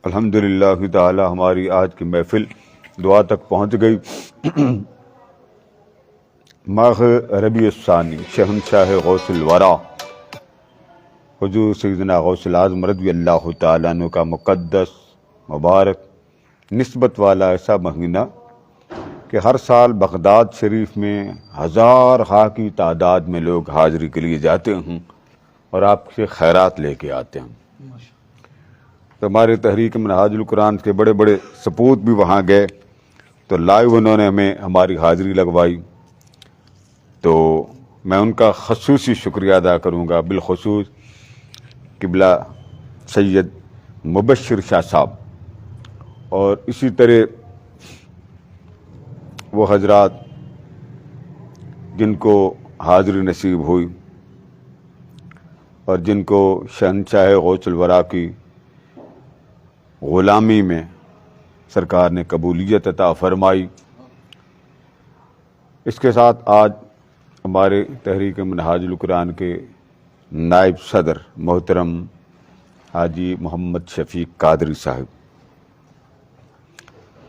الحمدللہ تعالی ہماری آج کی محفل دعا تک پہنچ گئی۔ ماہ ربیع الثانی شہنشاہ غوث الورا حضور سیدنا غوث العظم رضی اللہ تعالیٰ عنہ کا مقدس مبارک نسبت والا ایسا مہینہ کہ ہر سال بغداد شریف میں ہزارہا کی تعداد میں لوگ حاضری کے لیے جاتے ہیں اور آپ سے خیرات لے کے آتے ہیں۔ تو ہمارے تحریک منہاج القرآن کے بڑے بڑے سپوت بھی وہاں گئے تو لائیو انہوں نے ہمیں ہماری حاضری لگوائی، تو میں ان کا خصوصی شکریہ ادا کروں گا، بالخصوص قبلہ سید مبشر شاہ صاحب، اور اسی طرح وہ حضرات جن کو حاضری نصیب ہوئی اور جن کو شہنشاہ غوث الورا کی غلامی میں سرکار نے قبولیت عطا فرمائی۔ اس کے ساتھ آج ہمارے تحریک منہاج القرآن کے نائب صدر محترم حاجی محمد شفیق قادری صاحب،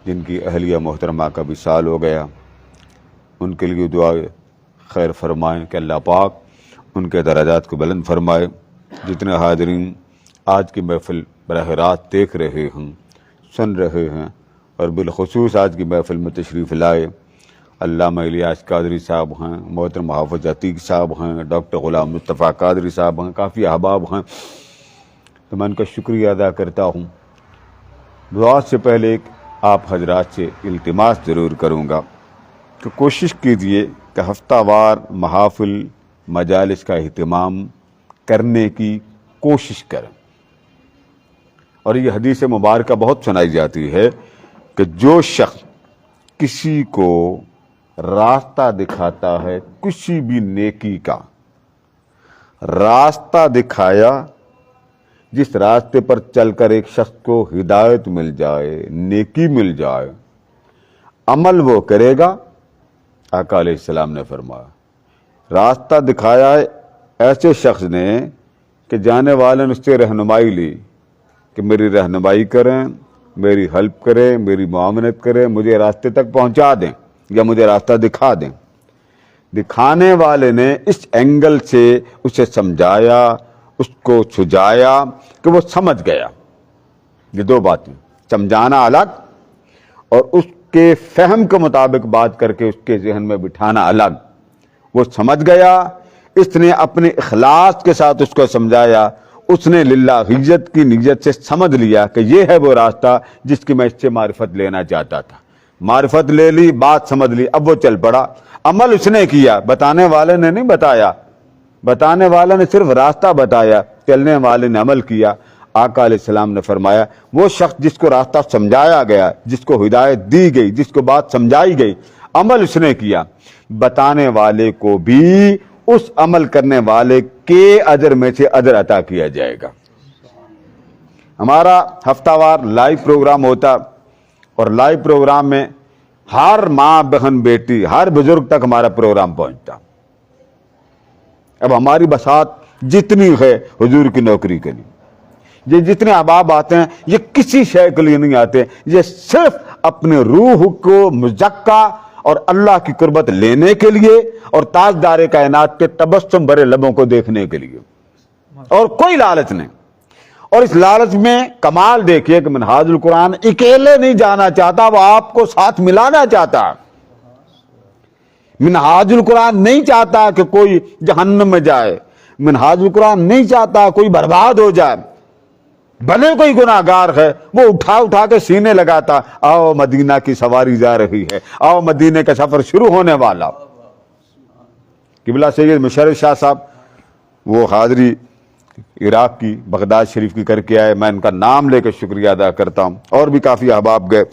جن کی اہلیہ محترمہ کا وصال ہو گیا، ان کے لیے دعا خیر فرمائیں کہ اللہ پاک ان کے درجات کو بلند فرمائے۔ جتنے حاضرین آج کی محفل براہ راست دیکھ رہے ہیں، سن رہے ہیں، اور بالخصوص آج کی محفل میں تشریف لائے، علامہ الیاس قادری صاحب ہیں، محترم حافظ عتیق صاحب ہیں، ڈاکٹر غلام مصطفیٰ قادری صاحب ہیں، کافی احباب ہیں، تو میں ان کا شکریہ ادا کرتا ہوں۔ دعا سے پہلے ایک آپ حضرات سے التماس ضرور کروں گا کہ کوشش کیجئے کہ ہفتہ وار محافل مجالس کا اہتمام کرنے کی کوشش کریں، اور یہ حدیث مبارکہ بہت سنائی جاتی ہے کہ جو شخص کسی کو راستہ دکھاتا ہے، کسی بھی نیکی کا راستہ دکھایا، جس راستے پر چل کر ایک شخص کو ہدایت مل جائے، نیکی مل جائے، عمل وہ کرے گا۔ آقا علیہ السلام نے فرمایا، راستہ دکھایا ہے ایسے شخص نے کہ جانے والے نے اس سے رہنمائی لی کہ میری رہنمائی کریں، میری ہیلپ کریں، میری معاونت کریں، مجھے راستے تک پہنچا دیں یا مجھے راستہ دکھا دیں۔ دکھانے والے نے اس اینگل سے اسے سمجھایا، اس کو سجایا کہ وہ سمجھ گیا۔ یہ دو باتیں، سمجھانا الگ اور اس کے فہم کے مطابق بات کر کے اس کے ذہن میں بٹھانا الگ۔ وہ سمجھ گیا، اس نے اپنے اخلاص کے ساتھ اس کو سمجھایا، اس نے للہیت کی نیت سے سمجھ لیا کہ یہ ہے وہ راستہ جس کی میں اس سے معرفت لینا چاہتا تھا۔ معرفت لے لی، بات سمجھ لی، اب وہ چل پڑا۔ عمل اس نے کیا، بتانے والے نے نہیں بتایا، بتانے والے نے صرف راستہ بتایا، چلنے والے نے عمل کیا۔ آقا علیہ السلام نے فرمایا، وہ شخص جس کو راستہ سمجھایا گیا، جس کو ہدایت دی گئی، جس کو بات سمجھائی گئی، عمل اس نے کیا، بتانے والے کو بھی اس عمل کرنے والے کے اجر میں سے اجر عطا کیا جائے گا۔ ہمارا ہفتہ وار لائیو پروگرام ہوتا، اور لائیو پروگرام میں ہر ماں، بہن، بیٹی، ہر بزرگ تک ہمارا پروگرام پہنچتا۔ اب ہماری بساط جتنی ہے حضور کی نوکری کے لیے، یہ جتنے احباب آتے ہیں یہ کسی شے کے لیے نہیں آتے، یہ صرف اپنے روح کو مزکا اور اللہ کی قربت لینے کے لیے اور تاجدار کائنات کے تبسم بھرے لبوں کو دیکھنے کے لیے، اور کوئی لالچ نہیں۔ اور اس لالچ میں کمال دیکھیے کہ منہاج القرآن اکیلے نہیں جانا چاہتا، وہ آپ کو ساتھ ملانا چاہتا۔ منہاج القرآن نہیں چاہتا کہ کوئی جہنم میں جائے، منہاج القرآن نہیں چاہتا کوئی برباد ہو جائے، بھلے کوئی گناہگار ہے وہ اٹھا اٹھا کے سینے لگاتا، آؤ مدینہ کی سواری جا رہی ہے، آؤ مدینہ کا سفر شروع ہونے والا۔ قبلہ سید مشرف شاہ صاحب وہ حاضری عراق کی بغداد شریف کی کر کے آئے، میں ان کا نام لے کے شکریہ ادا کرتا ہوں، اور بھی کافی احباب گئے۔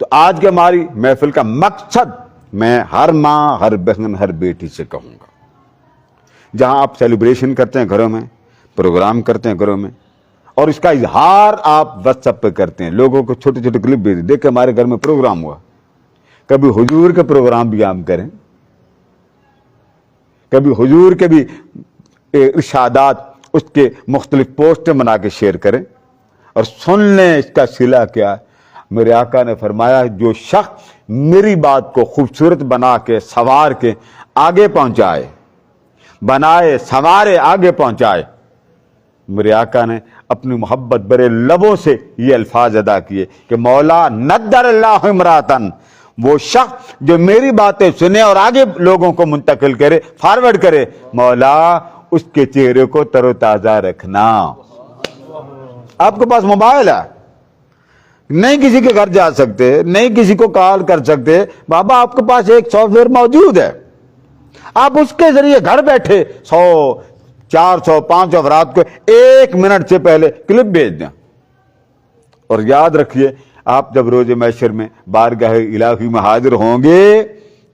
تو آج کے ہماری محفل کا مقصد میں ہر ماں، ہر بہن، ہر بیٹی سے کہوں گا، جہاں آپ سیلیبریشن کرتے ہیں گھروں میں، پروگرام کرتے ہیں گھروں میں، اور اس کا اظہار آپ واٹس ایپ پہ کرتے ہیں، لوگوں کو چھوٹے چھوٹے کلپ بھیج دیکھ کے ہمارے گھر میں پروگرام ہوا، کبھی حضور کے پروگرام بھی عام کریں، کبھی حضور کے بھی ارشادات، اس کے مختلف پوسٹیں بنا کے شیئر کریں۔ اور سن لیں اس کا صلہ کیا ہے۔ میرے آقا نے فرمایا جو شخص میری بات کو خوبصورت بنا کے سنوار کے آگے پہنچائے، بنائے سنوارے آگے پہنچائے، میرے آقا نے اپنی محبت برے لبوں سے یہ الفاظ ادا کیے کہ مولا ندر اللہ امراتن، وہ شخص جو میری باتیں سنے اور آگے لوگوں کو منتقل کرے، فارورڈ کرے، مولا اس کے چہرے کو تر و تازہ رکھنا۔ آپ کے پاس موبائل ہے، نہیں کسی کے گھر جا سکتے، نہیں کسی کو کال کر سکتے، بابا آپ کے پاس ایک سافٹ ویئر موجود ہے، آپ اس کے ذریعے گھر بیٹھے 100 400 500 افراد کو 1 منٹ سے پہلے کلپ بھیج دیں۔ اور یاد رکھیے آپ جب روز محشر میں بارگاہ الہی میں حاضر ہوں گے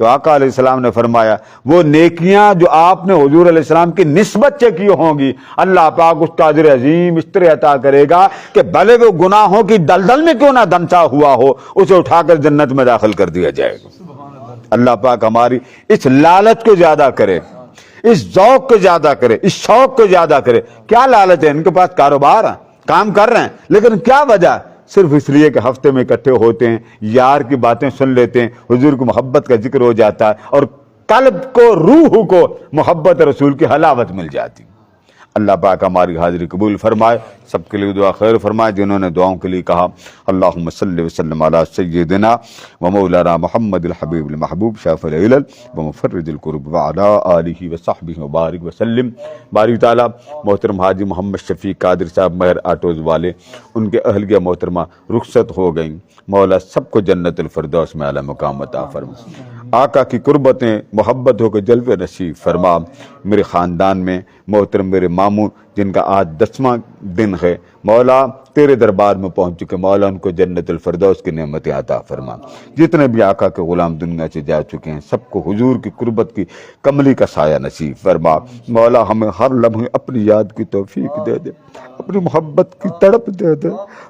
تو آقا علیہ السلام نے فرمایا وہ نیکیاں جو آپ نے حضور علیہ السلام کی نسبت سے کی ہوں گی، اللہ پاک اس کا اجر عظیم اس طرح عطا کرے گا کہ بھلے وہ گناہوں کی دلدل میں کیوں نہ دنسا ہوا ہو، اسے اٹھا کر جنت میں داخل کر دیا جائے گا۔ اللہ پاک ہماری اس لالچ کو زیادہ کرے، اس ذوق کو زیادہ کرے، اس شوق کو زیادہ کرے۔ کیا لالچ ہے؟ ان کے پاس کاروبار ہے، کام کر رہے ہیں، لیکن کیا وجہ؟ صرف اس لیے کہ ہفتے میں اکٹھے ہوتے ہیں، یار کی باتیں سن لیتے ہیں، حضور کی محبت کا ذکر ہو جاتا ہے اور قلب کو، روح کو محبت رسول کی حلاوت مل جاتی۔ اللہ پاک ہماری حاضری قبول فرمائے، سب کے لیے دعا خیر فرمائے۔ جنہوں نے دعاؤں کے لیے کہا اللہم صلی وسلم علی سیدنا و مولانا محمد الحبیب المحبوب شافی العلل و مفرج الکرب وعلی آلہ وصحبہ وبارک وسلم۔ باری تعالیٰ محترم حاجی محمد شفیق قادر صاحب مہر آٹوز والے، ان کے اہلیہ محترمہ رخصت ہو گئیں، مولا سب کو جنت الفردوس میں اعلی مقام عطا فرما۔ آقا کی قربتیں محبت ہو کے جلوے نصیب فرما۔ میرے خاندان میں محترم میرے ماموں جن کا آج 10واں دن ہے، مولا تیرے دربار میں پہنچ چکے، مولا ان کو جنت الفردوس کی نعمتیں عطا فرما۔ جتنے بھی آقا کے غلام دنیا سے جا چکے ہیں سب کو حضور کی قربت کی کملی کا سایہ نصیب فرما۔ مولا ہمیں ہر لمحے اپنی یاد کی توفیق دے دے، اپنی محبت کی تڑپ دے دے۔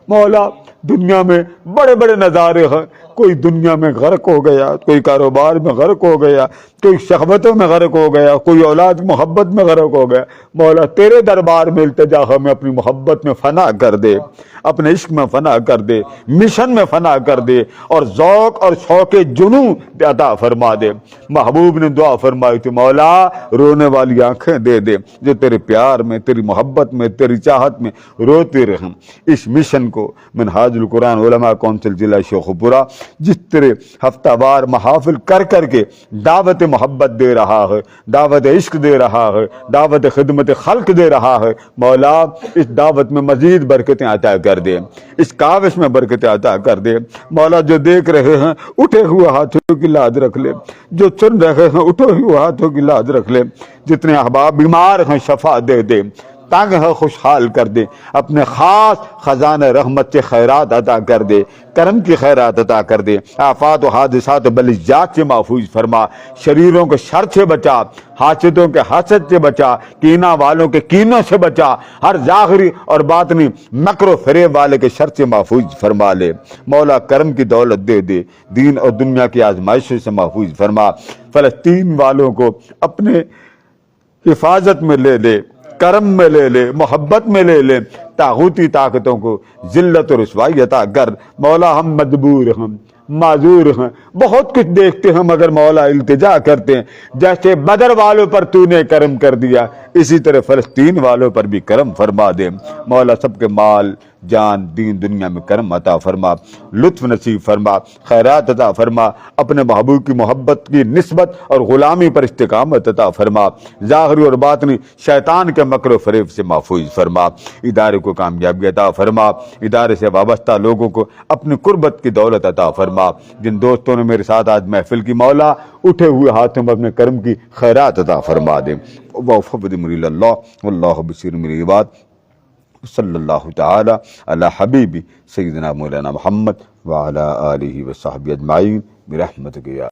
مولا دنیا میں بڑے بڑے نظارے ہیں، کوئی دنیا میں غرق ہو گیا، کوئی کاروبار میں غرق ہو گیا، کوئی شہوتوں میں غرق ہو گیا، کوئی اولاد محبت میں غرق ہو گیا۔ مولا تیرے دربار میں التجا ہمیں اپنی محبت میں فنا کر دے، اپنے عشق میں فنا کر دے، مشن میں فنا کر دے، اور ذوق اور شوق جنوں عطا فرما دے۔ محبوب نے دعا فرمائی تھی مولا رونے والی آنکھیں دے دے جو تیرے پیار میں، تیری محبت میں، تیری چاہت میں روتے رہیں۔ اس مشن کو منہاج القرآن علماء کونسل ضلع شیخوپورہ جس طرح ہفتہ وار محافل کر کر کے دعوت محبت دے رہا ہے، دعوت عشق دے رہا ہے، دعوت خدمت خلق دے رہا ہے، مولا اس دعوت میں مزید برکتیں عطا کر دے، اس کاوش میں برکتیں عطا کر دے۔ مولا جو دیکھ رہے ہیں اٹھے ہوئے ہاتھوں کی لاج رکھ لے، جو سن رہے ہیں اٹھے ہوئے ہاتھوں کی لاج رکھ لے، جتنے احباب بیمار ہیں شفا دے دے، تنگ ہے خوشحال کر دے، اپنے خاص خزانہ رحمت سے خیرات عطا کر دے، کرم کی خیرات عطا کر دے، آفات و حادثات و بلیجات سے محفوظ فرما، شریروں کے شر سے بچا، حاسدوں کے حسد سے بچا، کینہ والوں کے کینوں سے بچا، ہر ظاہری اور باطنی مکر و فریب والے کے شر سے محفوظ فرما لے۔ مولا کرم کی دولت دے دے، دین اور دنیا کی آزمائشوں سے محفوظ فرما۔ فلسطین والوں کو اپنے حفاظت میں لے لے، کرم میں لے لے، محبت میں لے لے، طاغوتی طاقتوں کو ذلت و رسوائی عطا کر۔ مولا ہم مجبور ہیں، معذور ہیں، بہت کچھ دیکھتے ہیں مگر مولا التجا کرتے ہیں، جیسے بدر والوں پر تو نے کرم کر دیا اسی طرح فلسطین والوں پر بھی کرم فرما دے۔ مولا سب کے مال جان دین دنیا میں کرم عطا فرما، لطف نصیب فرما، خیرات عطا فرما، اپنے محبوب کی محبت کی نسبت اور غلامی پر استقامت عطا فرما، ظاہری اور باطنی شیطان کے مکر و فریب سے محفوظ فرما، ادارے کو کامیابی عطا فرما، ادارے سے وابستہ لوگوں کو اپنی قربت کی دولت عطا فرما۔ جن دوستوں نے میرے ساتھ آج محفل کی مولا اٹھے ہوئے ہاتھوں میں اپنے کرم کی خیرات عطا فرما دے۔ وَفَوْضِ مُرِيلَ اللَّهِ وَاللَّهُ بِصِيرٌ بِالْعِبَادِ صلی اللہ تعالی علی حبیبی سیدنا مولانا محمد وعلی آلہ وصحبہ اجمعین برحمتک یا